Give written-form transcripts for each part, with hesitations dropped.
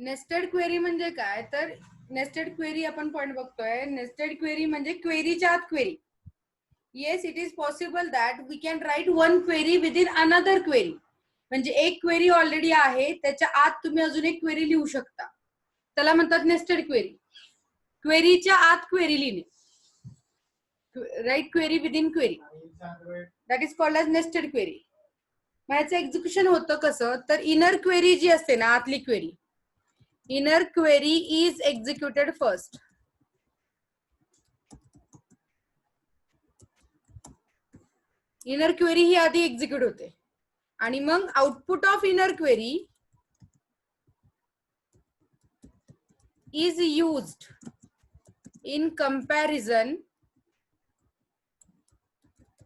Nested query म्हणजे काय, तर नेस्टेड क्वेरी आपण पॉइंट बघतोय. नेस्टेड क्वेरी म्हणजे क्वेरीच्या आत query. Yes, it is possible that we can write one query within another query. म्हणजे एक क्वेरी ऑलरेडी आहे, त्याच्या आत तुम्ही अजून एक क्वेरी लिहू शकता, त्याला म्हणतात नेस्टेड क्वेरी. क्वेरीच्या आत क्वेरी लिहिणे, write query within query, that is called as nested query. मग याचं एक्झिक्युशन होतं कसं, तर इनर क्वेरी जी असते ना, आतली query, inner query is executed first. Inner query ही आधी एक्झिक्यूट होते आणि मग output of inner query is used in comparison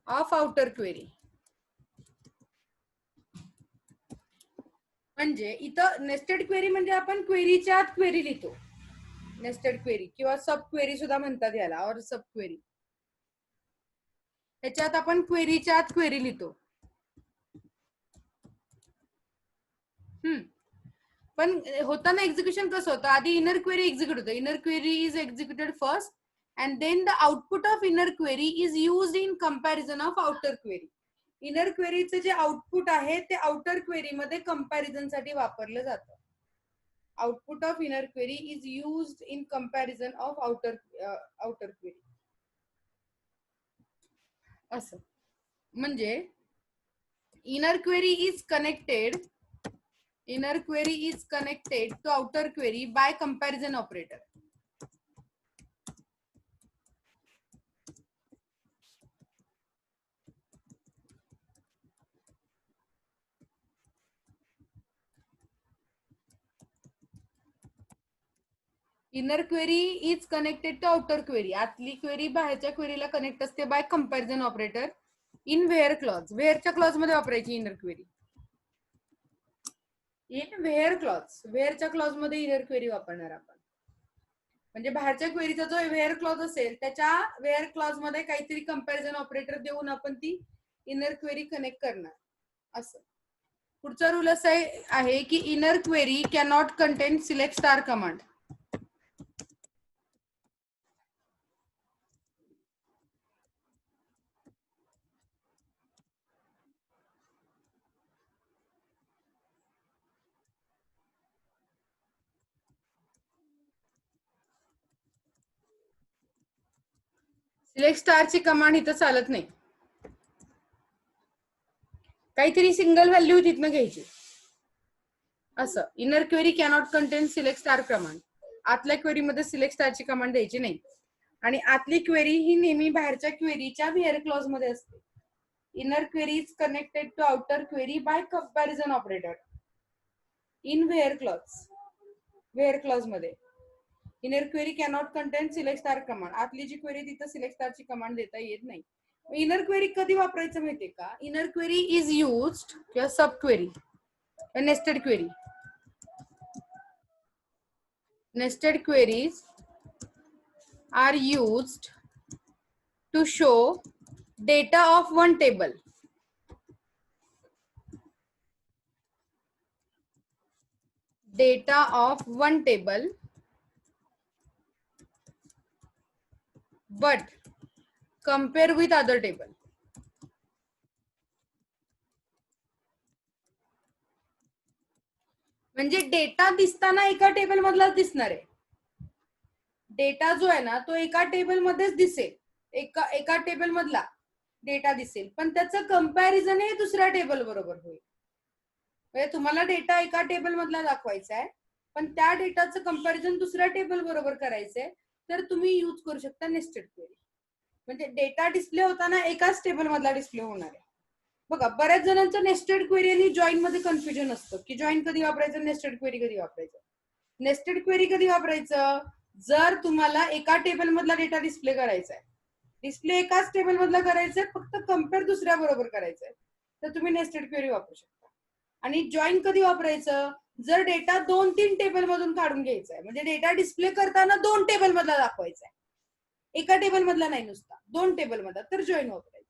of outer query. म्हणजे इथं नेस्टेड क्वेरी म्हणजे आपण क्वेरीच्या आत क्वेरी लिहितो, नेस्टेड क्वेरी किंवा सब क्वेरी सुद्धा म्हणतात याला, और सब क्वेरी. त्याच्यात आपण क्वेरीच्या आत क्वेरी लिहितो. पण होताना एक्झिक्युशन कसं होतं, आधी इनर क्वेरी एक्झिक्यूट होतं. Inner query is executed first and then the output of inner query is used in comparison of outer query. Inner क्वेरीचं जे आउटपुट आहे ते आउटर क्वेरी मध्ये कंपॅरिझन साठी वापरलं जातं. Output of inner query is used in comparison of outer query. असं म्हणजे inner query is connected to outer query by comparison operator. Inner query is connected to outer query. आतली query बाहेरच्या क्वेरीला connect असते by comparison operator in where clause. वेअरच्या clause मध्ये वापरायची inner query. In where clause, वेअरच्या clause मध्ये inner query वापरणार आपण. म्हणजे बाहेरच्या क्वेरीचा जो वेअर क्लॉज असेल त्याच्या वेअर क्लॉज मध्ये काहीतरी कंपॅरिझन ऑपरेटर देऊन आपण ती इनर क्वेरी कनेक्ट करणार. असं पुढचा रूल असा आहे की inner query cannot contain select star command. Select स्टारची कमांड इथं चालत नाही. काहीतरी सिंगल व्हॅल्यू तिथनं घ्यायची. असं inner query cannot contain select star command. आतल्या क्वेरीमध्ये सिलेक्ट स्टारची कमांड द्यायची नाही. आणि आतली क्वेरी ही नेहमी बाहेरच्या क्वेरीच्या वेअर क्लॉज मध्ये असते. Inner query is connected to outer query by comparison operator in where clause. Where clause मध्ये inner query cannot contain select star command. आतली जी क्वेरी तिथं सिलेक्ट स्टारची कमांड देता येत नाही. इनर क्वेरी कधी वापरायचं माहितीये का, इनर क्वेरी इज युज्ड किंवा sub query, nested query. Nested queries are used to show data of one table. Data of one table, but compare with other table. म्हणजे डेटा दिसताना एका टेबल मधलाच दिसणार आहे. डेटा जो आहे ना तो एका टेबल मध्येच दिसेल, एका टेबल मधला डेटा दिसेल, पण त्याचं कंपॅरिझन हे दुसऱ्या टेबल बरोबर होईल. म्हणजे तुम्हाला डेटा एका टेबल मधला दाखवायचा आहे पण त्या डेटाचं कंपॅरिझन दुसऱ्या टेबल बरोबर करायचंय, तर तुम्ही यूज करू शकता नेस्टेड क्वेरी. म्हणजे डेटा डिस्प्ले होताना एकाच टेबल मधला डिस्प्ले होणार आहे. बघा बऱ्याच जणांचं नेस्टेड क्वेरी आणि जॉईन मध्ये कन्फ्युजन असतं की जॉईन कधी वापरायचं, नेस्टेड क्वेरी कधी वापरायचं. नेस्टेड क्वेरी कधी वापरायचं, जर तुम्हाला एका टेबल मधला डेटा डिस्प्ले करायचा आहे, डिस्प्ले एकाच टेबल मधला करायचंय, फक्त कम्पेअर दुसऱ्या बरोबर करायचंय, तर तुम्ही नेस्टेड क्वेरी वापरू शकता. आणि जॉईन कधी वापरायचं, जर डेटा 2-3 टेबल मधून काढून घ्यायचा आहे, म्हणजे डेटा डिस्प्ले करताना 2 टेबल मधला दाखवायचा आहे, एका टेबल मधला नाही नुसता 2 टेबल मधला, तर जॉईन वापरायचं.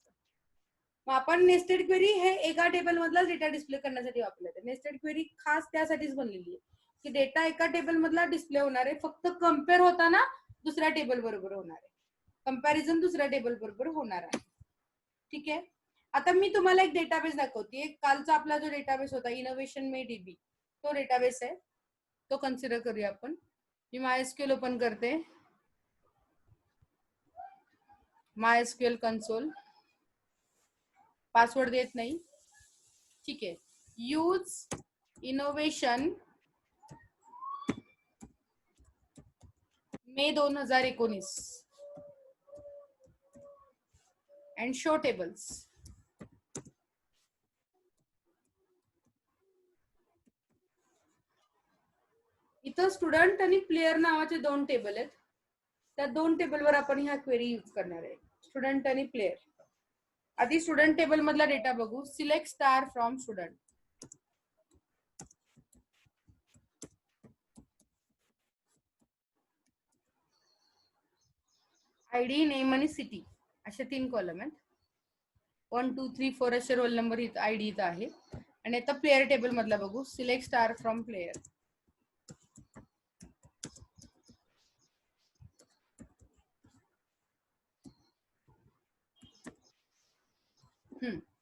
मग आपण नेस्टेड क्वेरी हे एका टेबल मधला डेटा डिस्प्ले करण्यासाठी वापरले. नेस्टेड क्वेरी खास त्यासाठीच बनलेली आहे. की डेटा एका टेबल मधला डिस्प्ले होणार आहे, फक्त कम्पेअर होताना दुसऱ्या टेबल बरोबर होणार आहे, कंपॅरिझन दुसऱ्या टेबल बरोबर होणार आहे. ठीक आहे. आता मी तुम्हाला एक डेटाबेस दाखवते. कालचा आपला जो डेटाबेस होता इनोव्हेशन मे डीबी, तो डेटाबेस आहे, तो कन्सिडर करूया आपण. मी MySQL ओपन करते, MySQL कन्सोल. पासवर्ड देत नाही. ठीक आहे. Use innovation may 2019 and show tables. इथं स्टुडंट आणि प्लेयर नावाचे 2 टेबल आहेत. त्या 2 टेबलवर आपण ह्या क्वेरी यूज करणार आहे, स्टुडंट आणि प्लेयर. आधी स्टुडंट टेबल मधला डेटा बघू. Select star from student. ID, name आणि सिटी असे 3 कॉलम आहेत. 1 2 3 4 असे रोल नंबर इथं आयडी इथं आहे. आणि आता प्लेयर टेबल मधला बघू. Select star from player.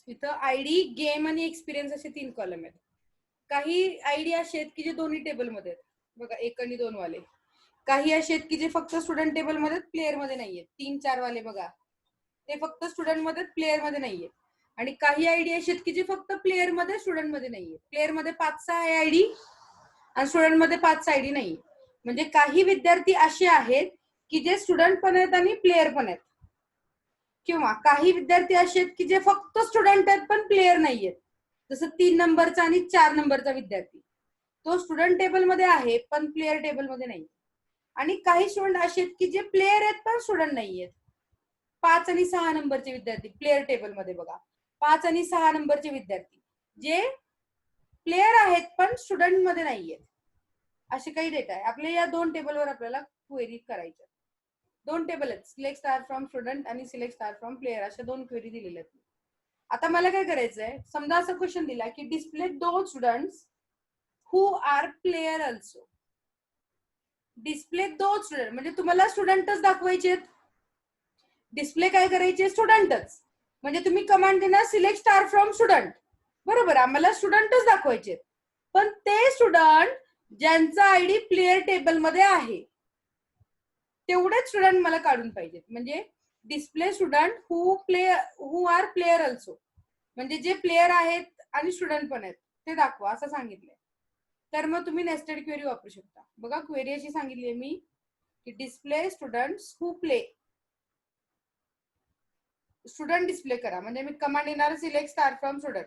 इथं आयडी, गेम आणि एक्सपिरियन्स असे 3 कॉलम आहेत. काही आयडी असे आहेत की जे दोन्ही टेबल मध्ये आहेत बघा, 1 आणि 2 वाले. काही असे आहेत की जे फक्त स्टुडंट टेबल मध्ये, प्लेयर मध्ये नाहीये. 3 4 वाले बघा, ते फक्त स्टुडंट मध्ये, प्लेयर मध्ये नाहीये. आणि काही आयडी असे आहेत की जे फक्त प्लेयर मध्ये, स्टुडंट मध्ये नाहीये. प्लेयर मध्ये 5-6 आहे आयडी आणि स्टुडंट मध्ये 5 आयडी नाहीये. म्हणजे काही विद्यार्थी असे आहेत की जे स्टुडंट पण आहेत आणि प्लेयर पण आहेत. किंवा काही विद्यार्थी असे आहेत की जे फक्त स्टुडंट आहेत पण प्लेयर नाहीयेत. जसं 3 नंबरचा आणि 4 नंबरचा विद्यार्थी, तो स्टुडंट टेबल मध्ये आहे पण प्लेयर टेबल मध्ये नाही. आणि काही स्टुडंट असे आहेत की जे प्लेयर आहेत पण स्टुडंट नाहीयेत. 5 आणि 6 नंबरचे विद्यार्थी प्लेयर टेबल मध्ये बघा. 5 आणि 6 नंबरचे विद्यार्थी जे प्लेयर आहेत पण स्टुडंट मध्ये नाहीयेत. असे काही डेटा आहे. आपल्या या 2 टेबलवर आपल्याला क्वेरी करायच्या. 2 टेबल आहेत, सिलेक्ट स्टार फ्रॉम स्टुडंट आणि सिलेक्ट स्टार फ्रॉम प्लेयर, अशा 2 क्वेरी दिलेल्या आहेत. आता मला काय करायचंय, समजा असा क्वेश्चन दिला की डिस्प्ले दोन स्टुडंट्स हु आर प्लेयर ऑल्सो. डिस्प्ले दोन स्टुडंट म्हणजे तुम्हाला स्टुडंटच दाखवायचे. डिस्प्ले काय करायचे, स्टुडंटच. म्हणजे तुम्ही कमांड देणार सिलेक्ट स्टार फ्रॉम स्टुडंट. बरोबर, आम्हाला स्टुडंटच दाखवायचे. पण ते स्टुडंट ज्यांचा आयडी प्लेयर टेबल मध्ये आहे तेवढेच स्टुडंट मला काढून पाहिजेत. म्हणजे डिस्प्ले स्टुडंट हु आर प्लेयर ऑल्सो, म्हणजे जे प्लेयर आहेत आणि स्टुडंट पण आहेत ते दाखवा असं सांगितलंय. तर मग तुम्ही नेस्टेड क्वेरी वापरू शकता. बघा, क्वेरी अशी सांगितली आहे मी की display students who play. Student display करा. म्हणजे मी कमांड येणार select star from student.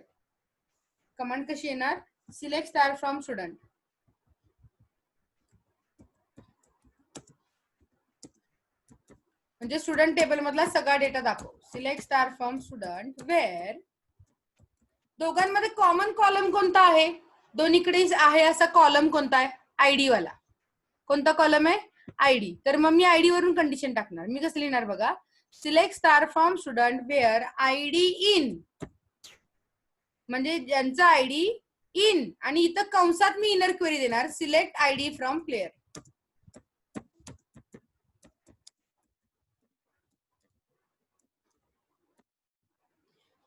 Command कशी येणार, सिलेक्ट स्टार फ्रॉम स्टुडंट. म्हणजे स्टुडंट टेबल मधला सगळा डेटा दाखव. Select star from student where दोघांमध्ये कॉमन कॉलम कोणता आहे, दोन्हीकडे आहे असा कॉलम कोणता आहे, आयडी वाला. कोणता कॉलम आहे, आयडी. तर मग मी आयडी वरून कंडिशन टाकणार. मी कसं लिहिणार बघा, select star from student where ID in, म्हणजे ज्यांचा आयडी इन. आणि इथं कंसात मी इनर क्वेरी देणार सिलेक्ट आयडी फ्रॉम प्लेयर.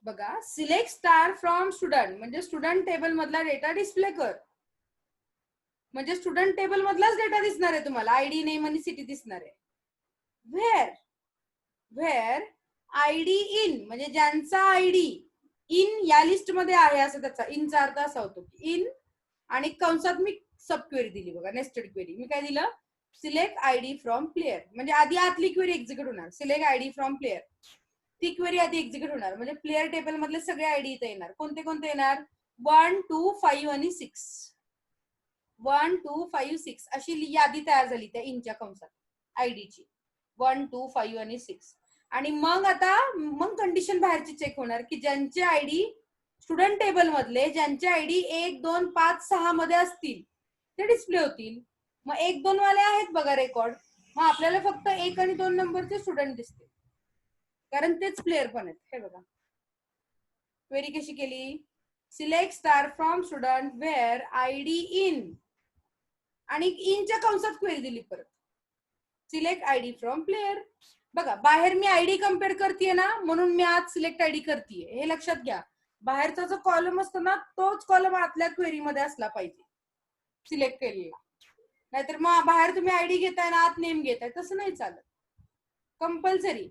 बघा, सिलेक्ट स्टार फ्रॉम स्टुडंट म्हणजे स्टुडंट टेबल मधला डेटा डिस्प्ले कर. म्हणजे स्टुडंट टेबल मधलाच डेटा दिसणार आहे तुम्हाला, आयडी, नेम आणि सिटी दिसणार आहे. व्हेअर आयडी इन म्हणजे ज्यांचा आयडी इन या लिस्ट मध्ये आहे असं, त्याचा इनचा अर्थ असा होतो इन. आणि कंसात मी सब क्वेरी दिली बघा, नेस्टेड क्वेरी. मी काय दिलं, सिलेक्ट आयडी फ्रॉम प्लेयर. म्हणजे आधी आतली क्वेरी एक्झिक्यूट होणार, सिलेक्ट आयडी फ्रॉम प्लेयर. ती क्वेरी आधी एक्झिक्यूट होणार. म्हणजे प्लेयर टेबल मधले सगळे आयडी इथे येणार. कोणते कोणते येणार, 1 2 5 आणि 6. 1 2 5 6 अशी यादी तयार झाली त्या इनच्या कंसात आयडीची. 1 2 5 आणि 6. आणि मग आता कंडिशन बाहेरची चेक होणार की ज्यांचे आयडी स्टुडंट टेबल मधले, ज्यांचे आयडी 1 2 5 6 मध्ये असतील ते डिस्प्ले होतील. मग 1 2 वाले आहेत बघा रेकॉर्ड, मग आपल्याला फक्त 1 आणि 2 नंबरचे स्टुडंट दिसतील कारण तेच प्लेयर पण आहेत. हे बघा, क्वेरी कशी केली, select star from student where ID in आणि इनच्या कंसात क्वेरी दिली परत, सिलेक्ट आयडी फ्रॉम प्लेयर. बघा बाहेर मी आयडी कम्पेअर करतेय ना, म्हणून मी आज सिलेक्ट आयडी करतेय, हे लक्षात घ्या. बाहेरचा जो कॉलम असतो ना तोच कॉलम आतल्या क्वेरी मध्ये असला पाहिजे सिलेक्ट केलेला. नाहीतर मग बाहेर तुम्ही आयडी घेताय ना आत नेम घेताय तसं नाही चालत. कंपल्सरी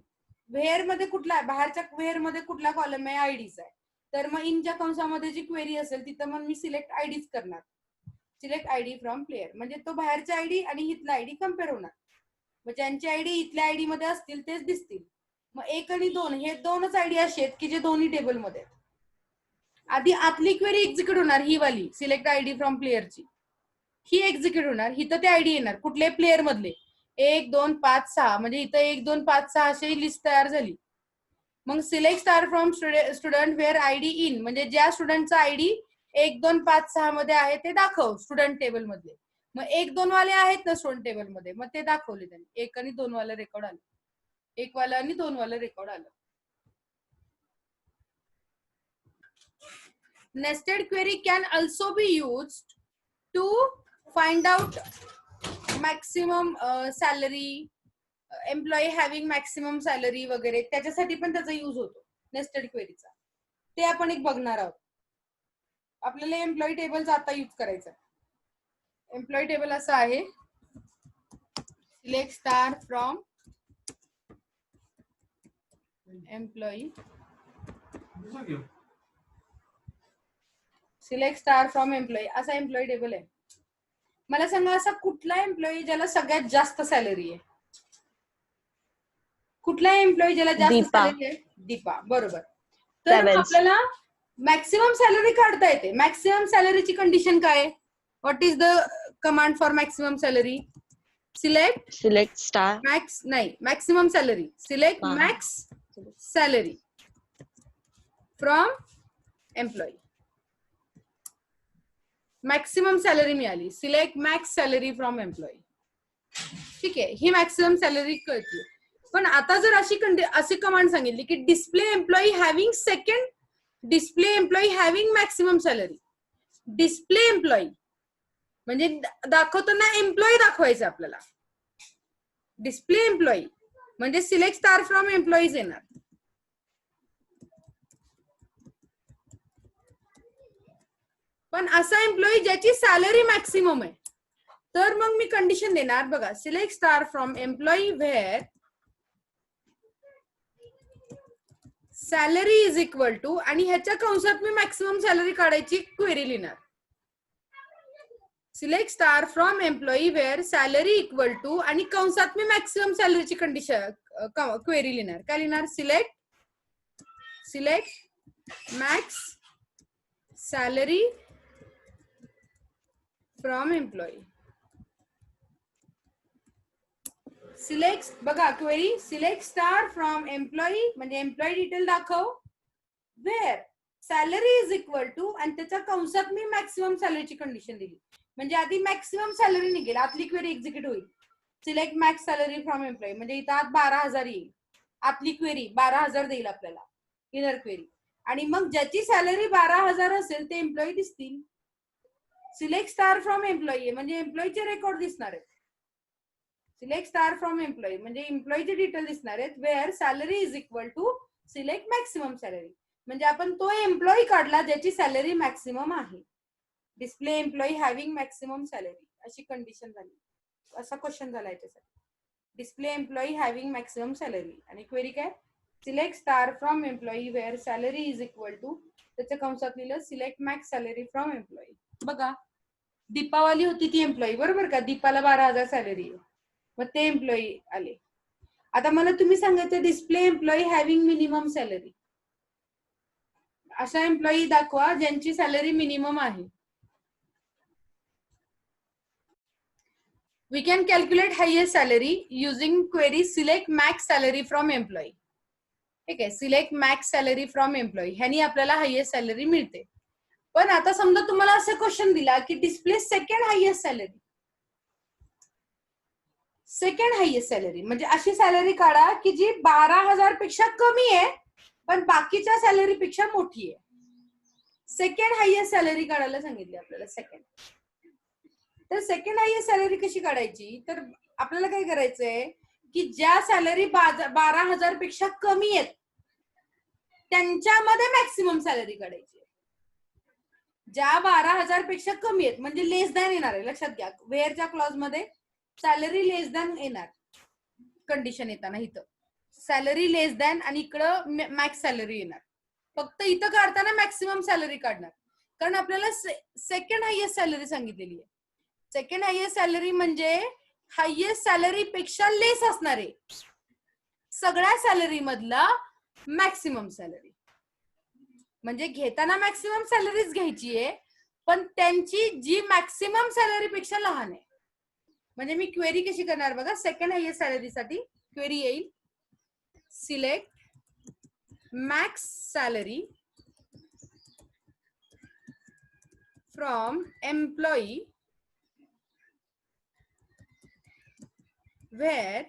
व्हेअर मध्ये कुठला, बाहेरच्या व्हेअर मध्ये कुठला कॉलम आहे, आयडीचा आहे, तर मग इनच्या कंसामध्ये जी क्वेरी असेल तिथं मग मी सिलेक्ट आयडीच करणार, सिलेक्ट आयडी फ्रॉम प्लेयर. म्हणजे तो बाहेरचा आयडी आणि इथला आयडी कम्पेअर होणार. मग ज्यांची आयडी इथल्या आयडी मध्ये असतील तेच दिसतील. मग 1 आणि 2 हे दोनच आयडी असे आहेत की जे दोन्ही टेबल मध्ये आहेत. आधी आतली क्वेरी एक्झिक्यूट होणार, ही वाली सिलेक्ट आयडी फ्रॉम प्लेयरची, ही एक्झिक्यूट होणार. इथं ते आयडी येणार कुठले प्लेयर मधले 1 2 5 6, म्हणजे इथं 1 2 5 6 अशी लिस्ट तयार झाली. मग select star from student where ID in, म्हणजे ज्या स्टुडंटचा आयडी 1 2 5 6 मध्ये आहे ते दाखव स्टुडंट टेबल मधले. मग 1 2 वाले आहेत ना स्टुडंट टेबल मध्ये, मग ते दाखवले त्यांनी. 1 आणि 2 वाला रेकॉर्ड आलं, 1 वाला आणि 2 वाला रेकॉर्ड आलं. Nested query can also be used to find out maximum salary, employee having maximum salary वगैरे, त्याच्यासाठी पण त्याचा यूज होतो नेस्टेड क्वेरीचा. ते आपण एक बघणार आहोत. आपल्याला एम्प्लॉई टेबलचा आता यूज करायचा. एम्प्लॉई टेबल असं आहे, select star from employee, select star from employee असा एम्प्लॉई टेबल आहे. मला सांगा असा कुठला एम्प्लॉई ज्याला सगळ्यात जास्त सॅलरी आहे? कुठला एम्प्लॉई ज्याला जास्त सॅलरी आहे? दीपा, बरोबर. तर आपल्याला मॅक्सिमम सॅलरी काढता येते. मॅक्सिमम सॅलरीची कंडिशन काय आहे? What is the command for maximum salary? Select star max, नाही maximum salary, select max salary from employee. Maximum salary मिळाली, select max salary from employee. ठीक आहे, ही मॅक्सिमम सॅलरी कळते. पण आता जर अशी कमांड सांगितली की display employee having second, display employee having maximum salary. Display employee म्हणजे दाखवताना एम्प्लॉई दाखवायचं आपल्याला. डिस्प्ले एम्प्लॉई म्हणजे सिलेक्ट स्टार फ्रॉम एम्प्लॉईज येणार. पण असा एम्प्लॉई ज्याची सॅलरी मॅक्सिमम आहे, तर मग मी कंडिशन देणार बघा, select star from employee where salary is equal to, आणि ह्याच्या कंसात मी मॅक्सिमम सॅलरी काढायची क्वेरी लिहिणार. Select star from employee where salary equal to, आणि कंसात मी मॅक्सिमम सॅलरीची कंडिशन क्वेरी लिहिणार. काय लिहिणार? Select max salary from employee. Select, बघा query, select star from employee म्हणजे एम्प्लॉई डिटेल दाखव, where salary is equal to, आणि त्याच्या कंसात मी मॅक्सिमम सॅलरीची कंडिशन दिली. म्हणजे आधी मॅक्सिमम सॅलरी निघेल, आतली क्वेरी एक्झिक्यूट होईल. Select max salary from employee म्हणजे इथं आत 12,000 येईल, आतली क्वेरी 12,000 देईल आपल्याला इनर क्वेरी. आणि मग ज्याची सॅलरी 12,000 असेल ते एम्प्लॉई दिसतील. सिलेक्ट स्टार फ्रॉम एम्प्लॉई म्हणजे एम्प्लॉईचे रेकॉर्ड दिसणार आहेत. सिलेक्ट स्टार फ्रॉम एम्प्लॉई म्हणजे एम्प्लॉईचे डिटेल दिसणार आहेत. Where salary is equal to select maximum salary म्हणजे आपण तो एम्प्लॉई काढला ज्याची सॅलरी मॅक्सिमम आहे. Display employee having maximum salary अशी कंडिशन झाली, असा क्वेश्चन झाला याच्यासाठी. Display employee having maximum salary आणि क्वेरी काय? Select star from employee where salary is equal to, त्याच्या कंसात लिहिलं select max salary from employee. बघा दीपावाली होती ती एम्प्लॉई, बरोबर का? दीपाला 12,000 सॅलरी, मग ते एम्प्लॉई आले. आता मला तुम्ही सांगायचं display employee having minimum salary, अशा एम्प्लॉई दाखवा ज्यांची सॅलरी मिनिमम आहे. We can calculate highest salary using query select max salary from employee. ठीक आहे, select max salary from employee, ह्यानी आपल्याला हायेस्ट सॅलरी मिळते. पण आता समजा तुम्हाला असा क्वेश्चन दिला की display second highest salary, second highest salary म्हणजे अशी सॅलरी काढा की जी 12,000 पेक्षा कमी आहे पण बाकीच्या सॅलरी पेक्षा मोठी आहे. सेकंड हायेस्ट सॅलरी काढायला सांगितली आपल्याला. सेकंड तर सेकंड हायेस्ट सॅलरी कशी काढायची, तर आपल्याला काय करायचंय की ज्या सॅलरी 12,000 पेक्षा कमी आहेत त्यांच्यामध्ये मॅक्सिमम सॅलरी काढायची. ज्या 12,000 पेक्षा कमी आहेत म्हणजे लेस दॅन येणार आहे, लक्षात घ्या. वेअरच्या क्लॉज मध्ये सॅलरी लेस दॅन येणार, कंडिशन येताना इथं सॅलरी लेस दॅन आणि इकडं मॅक्स सॅलरी येणार. फक्त इथं काढताना मॅक्सिमम सॅलरी काढणार, कारण आपल्याला सेकंड हायेस्ट सॅलरी सांगितलेली आहे. सेकंड हायेस्ट सॅलरी म्हणजे हायेस्ट सॅलरी पेक्षा लेस असणार आहे, सगळ्या सॅलरी मधला मॅक्सिमम सॅलरी. म्हणजे घेताना मॅक्सिमम सॅलरीज घ्यायची आहे, पण त्यांची जी मॅक्सिमम सॅलरी पेक्षा लहान आहे. म्हणजे मी क्वेरी कशी करणार बघा, सेकंड हायेस्ट सॅलरीसाठी क्वेरी येईल select max salary from employee where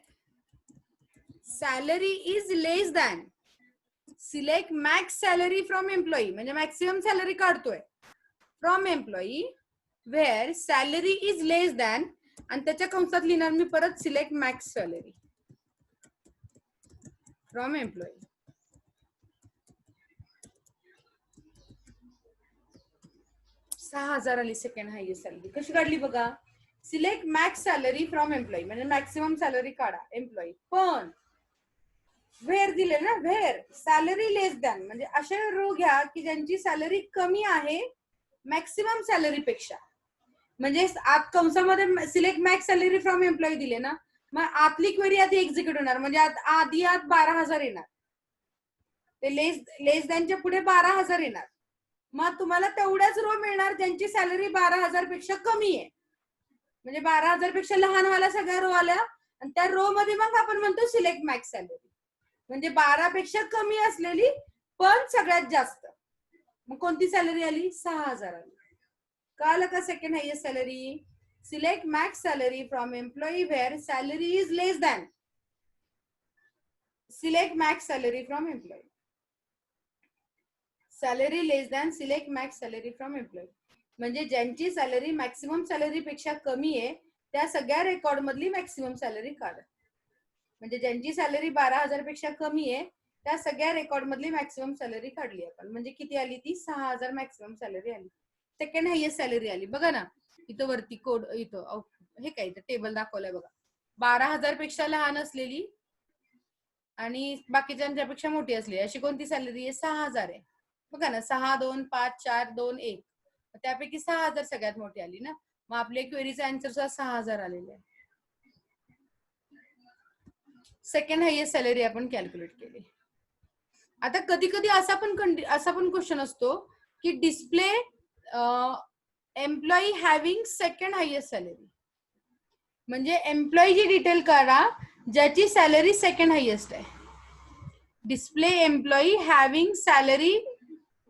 salary is less than, select max salary from employee म्हणजे मॅक्सिमम सॅलरी काढतोय from employee where salary is less than, आणि त्याच्या कंसात लिहिणार मी परत select max salary from employee. $6,000 आली सेकंड हायेस्ट सॅलरी. कशी काढली बघा, select max salary from employee म्हणजे मॅक्सिमम सॅलरी काढा एम्प्लॉई, पण व्हेअर दिले ना, व्हेअर सॅलरी लेस दॅन म्हणजे असे रो घ्या की ज्यांची सॅलरी कमी आहे मॅक्सिमम सॅलरी पेक्षा. म्हणजे आत कंसामध्ये select max salary from employee दिले ना, मग आतली क्वेरी आधी एक्झिक्यूट होणार, म्हणजे आधी 12,000 येणार, ते लेस दॅनच्या पुढे 12,000 येणार. मग तुम्हाला तेवढ्याच रो मिळणार ज्यांची सॅलरी 12,000 पेक्षा कमी आहे, म्हणजे 12,000 पेक्षा लहानवाल्या सगळ्या रो आल्या, आणि त्या रो मध्ये मग आपण म्हणतो सिलेक्ट मॅक्स सॅलरी म्हणजे 12 पेक्षा कमी असलेली पण सगळ्यात जास्त. मग कोणती सॅलरी आली, 6,000 आली. कळलं का second highest salary, select max salary from employee where salary is less than, select max salary from employee, salary less than select max salary from employee. म्हणजे ज्यांची सॅलरी मॅक्सिमम सॅलरी पेक्षा कमी आहे त्या सगळ्या रेकॉर्ड मधली मॅक्सिमम सॅलरी काढा. म्हणजे ज्यांची सॅलरी 12,000 पेक्षा कमी आहे त्या सगळ्या रेकॉर्ड मधली मॅक्सिमम सॅलरी काढली आपण. म्हणजे किती आली ती, 6,000 मॅक्सिमम सॅलरी आली. सेकंड हायेस्ट सॅलरी आली बघा ना, इथं वरती कोड, इथं हे काय इथं टेबल दाखवलंय बघा, 12,000 पेक्षा लहान असलेली आणि बाकीच्यांच्यापेक्षा मोठी असलेली अशी कोणती सॅलरी आहे, 6,000 आहे बघा ना, 6, 2, 5, 4, 2, 1, त्यापैकी 6,000 सगळ्यात मोठी आली ना. मग आपल्या क्वेरीचा आन्सर सुद्धा 6,000 आलेले आहे. सेकंड हायेस्ट सॅलरी आपण कॅल्क्युलेट केली. आता कधी कधी असा पण क्वेश्चन असतो की display employee having second highest salary, म्हणजे एम्प्लॉईची डिटेल करा ज्याची सॅलरी सेकंड हायेस्ट आहे. Display employee having salary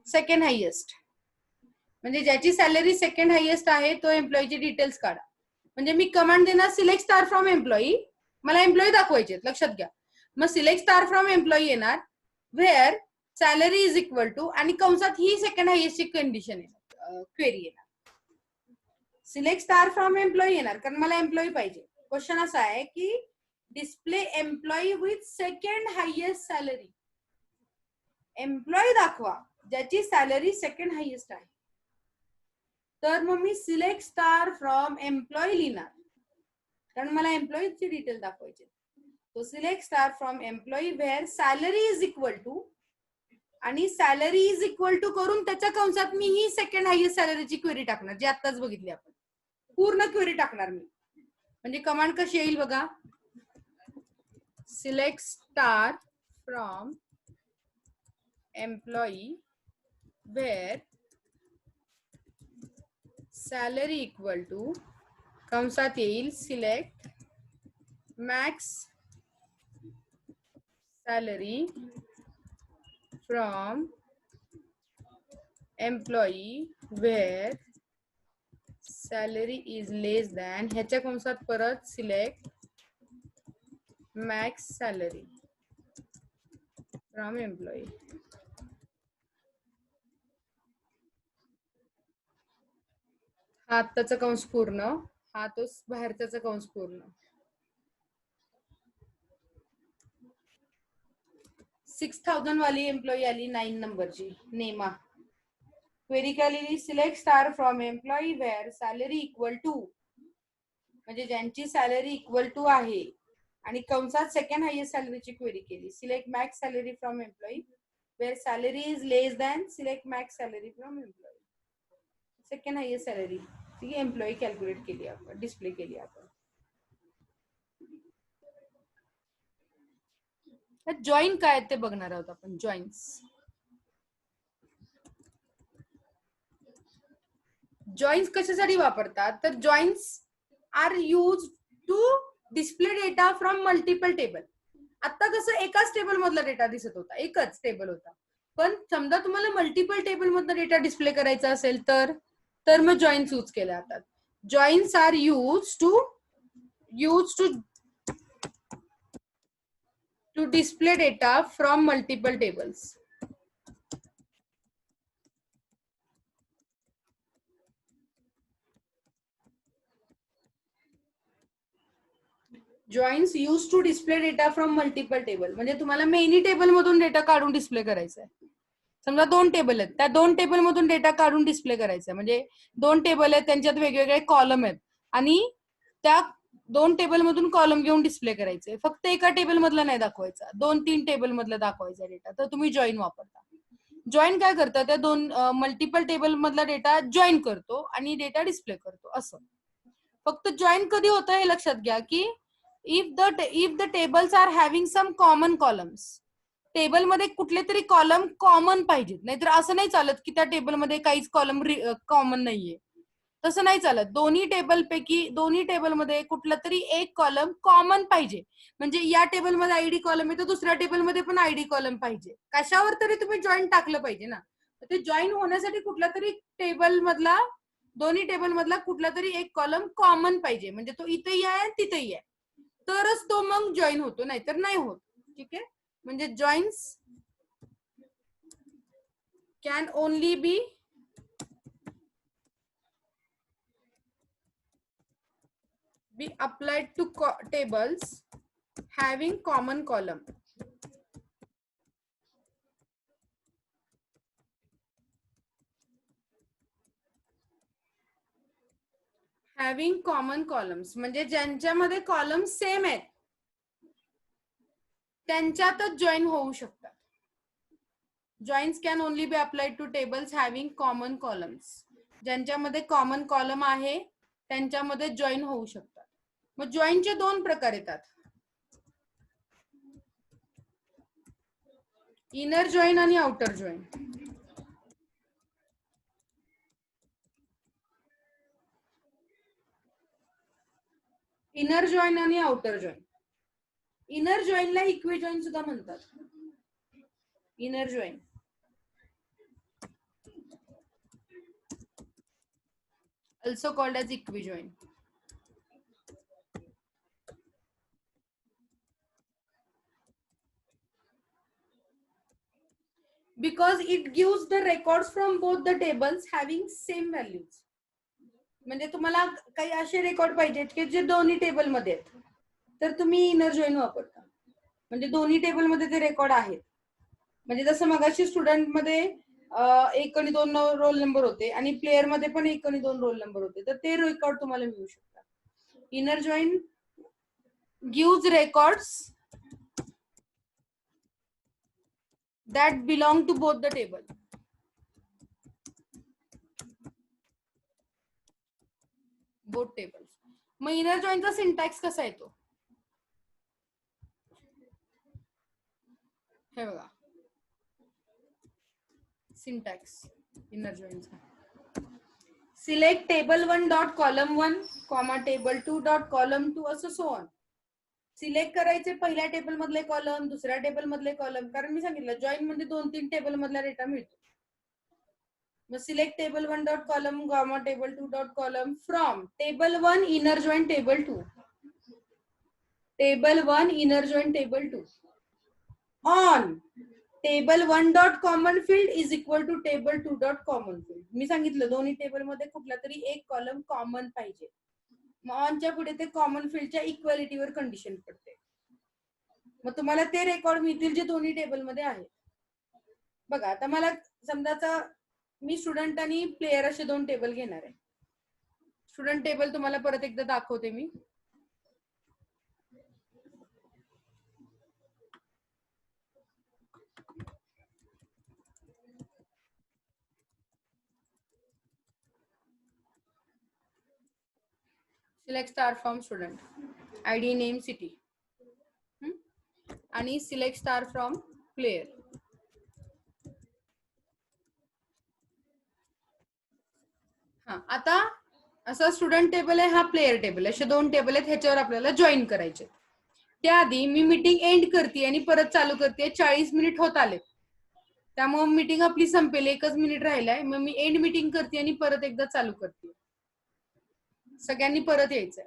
second highest म्हणजे ज्याची सॅलरी सेकंड हायेस्ट आहे तो एम्प्लॉईची डिटेल्स काढा. म्हणजे मी कमांड देणार सिलेक्ट स्टार फ्रॉम एम्प्लॉई, मला एम्प्लॉई दाखवायचे, लक्षात घ्या. मग सिलेक्ट स्टार फ्रॉम एम्प्लॉई येणार where salary is equal to, आणि कंसात ही सेकंड हायेस्ट कंडिशन येणार, क्वेरी येणार. सिलेक्ट स्टार फ्रॉम एम्प्लॉई येणार कारण मला एम्प्लॉई पाहिजे. क्वेश्चन असा आहे की display employee with second highest salary, employee दाखवा ज्याची सॅलरी सेकंड हायेस्ट आहे. तर मग मी सिलेक्ट स्टार फ्रॉम एम्प्लॉई लिहिणार कारण मला एम्प्लॉईची डिटेल दाखवायची. तो select star from employee where salary is equal to, आणि सॅलरी इज इक्वल टू करून त्याच्या कंसात मी ही सेकंड हायेस्ट सॅलरीची क्वेरी टाकणार जी आताच बघितली आपण, पूर्ण क्वेरी टाकणार मी. म्हणजे कमांड कशी येईल बघा, select star from employee where salary equal to कंसात येईल select max salary from employee where salary is less than, ह्याच्या कंसात परत select max salary from employee. हा आत्ताचा कंस पूर्ण. हा तो बाहेरचा कंस पूर्ण. 6000 वाली एम्प्लॉई आली 9 नंबरची नेमा. क्वेरी केलेली select star from employee where salary equal to, म्हणजे ज्यांची सॅलरी इक्वल टू आहे आणि कंसात सेकंड हायेस्ट सॅलरीची क्वेरी केली. Select max salary from employee where salary is less than select max salary from employee. Second highest salary ती employee calculate केली आपण, डिस्प्ले केली आपण. जॉईन काय ते बघणार आहोत आपण. जॉईन्स जॉईन्स कशासाठी वापरतात तर joins are use to display data from multiple table. आता कसं एकाच टेबल मधला डेटा दिसत होता, एकच टेबल होता, पण समजा तुम्हाला मल्टिपल टेबल मधला डेटा डिस्प्ले करायचा असेल तर मग जॉईन्स यूज केले जातात. Joins are use to display data from multiple tables. Joins use to display data from multiple table, म्हणजे तुम्हाला मेनी टेबल मधून डेटा काढून डिस्प्ले करायचा आहे. समजा 2 टेबल आहेत, त्या 2 टेबल मधून डेटा काढून डिस्प्ले करायचा, म्हणजे 2 टेबल आहेत त्यांच्यात वेगवेगळे कॉलम आहेत आणि त्या 2 टेबल मधून कॉलम घेऊन डिस्प्ले करायचे. फक्त एका टेबल मधला नाही दाखवायचा, 2-3 टेबल मधला दाखवायचा डेटा, तर तुम्ही जॉईन वापरता. जॉईन काय करतं, त्या 2 मल्टिपल टेबल मधला डेटा जॉईन करतो आणि डेटा डिस्प्ले करतो. असं फक्त जॉईन कधी होतं हे लक्षात घ्या की if the tables are having some common columns. Table मध्ये कुठले तरी कॉलम कॉमन पाहिजेत, नाहीतर असं नाही चालत की त्या टेबलमध्ये काहीच कॉलम कॉमन नाहीये, तसं नाही चालत. दोन्ही टेबलमध्ये कुठला तरी एक कॉलम कॉमन पाहिजे. म्हणजे या टेबलमध्ये आयडी कॉलम आहे तर दुसऱ्या टेबलमध्ये पण आयडी कॉलम पाहिजे. कशावर तरी तुम्ही जॉईन टाकलं पाहिजे ना. ते जॉईन होण्यासाठी कुठला तरी टेबल मधला, दोन्ही टेबल मधला कुठला तरी एक कॉलम कॉमन पाहिजे, म्हणजे तो इथेही आहे तिथेही आहे, तरच तो मग जॉईन होतो, नाहीतर नाही होत. ठीक आहे, म्हणजे joins can only be applied to tables having common column. Having common columns म्हणजे ज्यांच्यामध्ये कॉलम सेम आहेत त्यांच्यातच जॉईन होऊ शकतात. Joins can only be applied to tables having common columns. ज्यांच्यामध्ये कॉमन कॉलम आहे त्यांच्यामध्ये जॉईन होऊ शकतात. मग जॉईनचे 2 प्रकार येतात, इनर जॉईन आणि आउटर जॉईन. इनर जॉईन आणि आउटर जॉईन. इनर जॉईनला इक्वी जॉईन सुद्धा म्हणतात. Inner join also called as equijoin. Because it gives the records from both the tables having same values. म्हणजे तुम्हाला काही असे रेकॉर्ड पाहिजेत की जे दोन्ही टेबल मध्ये आहेत, तर तुम्ही इनर जॉईन वापरता. म्हणजे दोन्ही टेबल मध्ये ते रेकॉर्ड आहेत. म्हणजे जसं मगाशी स्टुडंट मध्ये 1 आणि 2 रोल नंबर होते आणि प्लेयर मध्ये पण 1 आणि 2 रोल नंबर होते, तर ते रेकॉर्ड तुम्हाला मिळू शकतात. Inner join gives records that belong to both the table. Both tables. मग इनर जॉईनचा सिंटॅक्स कसा येतो हे बघा. सिंटॅक्स इनर जॉईनचा, select table 1 dot column 1 comma table 2 dot column 2 असं सो ऑन. सिलेक्ट करायचे पहिल्या टेबल मधले कॉलम, दुसऱ्या टेबल मधले कॉलम, कारण मी सांगितलं जॉईन मध्ये 2-3 टेबल मधला डेटा मिळतो. मग select table 1 dot column comma table 2 dot column from table 1 inner join table 2, table 1 inner join table 2 on table 1 dot common field is equal to table 2 dot common field. मी सांगितलं दोन्ही table मध्ये कुठला तरी एक column common पाहिजे. मग ऑनच्या पुढे ते कॉमन फील्डच्या इक्वॅलिटीवर कंडिशन पडते. मग तुम्हाला ते रेकॉर्ड मिळतील जे दोन्ही टेबलमध्ये आहेत. बघा आता मला समजाचा मी स्टुडंट आणि प्लेयर असे दोन टेबल घेणार आहे. स्टुडंट टेबल तुम्हाला परत एकदा दाखवते मी. Select star from student, ID, name, city आणि सिलेक्ट स्टार फ्रॉम प्लेयर. हा आता असा स्टुडंट टेबल आहे, हा प्लेयर टेबल आहे, असे दोन टेबल आहेत, ह्याच्यावर आपल्याला जॉईन करायचे. त्याआधी मी मीटिंग एंड करते आणि परत चालू करते. 40 मिनिट होत आले, त्यामुळे मीटिंग आपली संपेल, 1च मिनिट राहिलाय. मग मी एंड मीटिंग करते आणि परत एकदा चालू करते. सगळ्यांनी परत यायचंय.